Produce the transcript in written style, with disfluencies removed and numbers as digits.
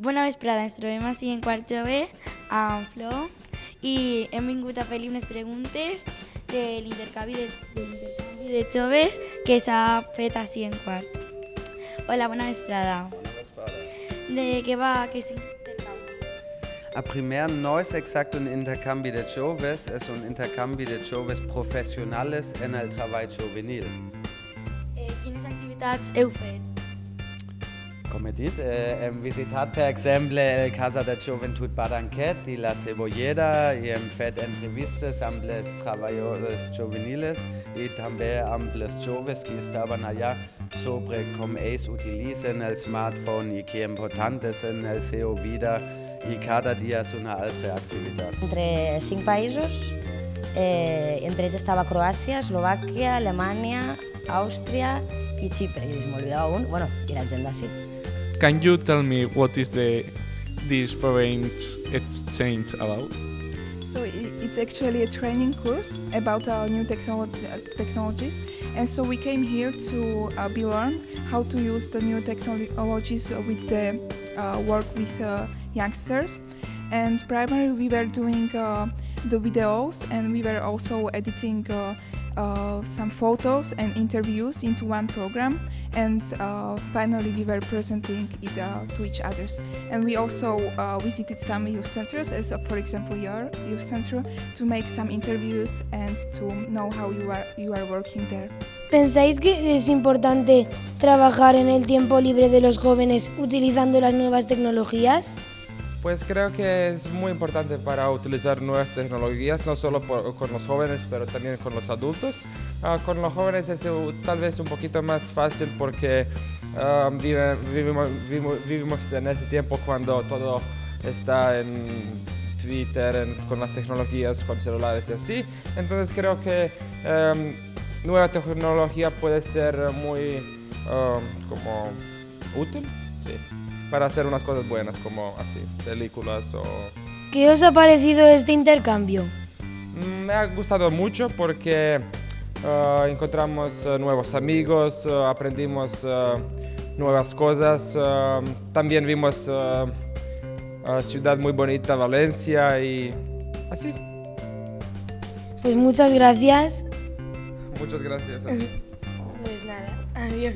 Bona vesprada, ens trobem així en quart jove amb Flor i hem vingut a fer-li unes preguntes de l'intercanvi de joves que s'ha fet així en quart. Hola, bona vesprada. Bona vesprada. De què va aquest intercanvi? A primer no es exacto un intercanvi de joves, es un intercanvi de joves professionals en el treball juvenil. Quines activitats heu fet? Com he dit, hem visitat per exemple el Casa de Joventut Badanquet i la Cebollera i hem fet entrevistes amb les treballadores juveniles i també amb les joves que estaven allà sobre com ells utilitzen el smartphone i que important és en el seu vida i cada dia és una altra activitat. Entre 5 països, entre ells estava Croàcia, Eslovàquia, Alemanya, Àustria i Xipre, i me olvidava un, bueno, i la gent d'ací. Can you tell me what is this foreign exchange about? So it's actually a training course about new technologies, and so we came here to be learn how to use the new technologies with the work with youngsters. And primarily we were doing the videos, and we were also editing some photos and interviews into one program, and finally we were presenting it to each others. And we also visited some youth centers, as for example your youth center, to make some interviews and to know how you are working there. ¿Pensáis que es importante trabajar en el tiempo libre de los jóvenes utilizando las nuevas tecnologías? Pues creo que es muy importante para utilizar nuevas tecnologías, no solo con los jóvenes, pero también con los adultos. Con los jóvenes es tal vez un poquito más fácil porque vivimos en ese tiempo cuando todo está en Twitter, con las tecnologías, con celulares y así. Entonces creo que nueva tecnología puede ser muy como útil, sí, para hacer unas cosas buenas como así, películas o... ¿Qué os ha parecido este intercambio? Me ha gustado mucho porque encontramos nuevos amigos, aprendimos nuevas cosas, también vimos ciudad muy bonita, Valencia y así. Pues muchas gracias. Muchas gracias a ti. Pues nada, adiós.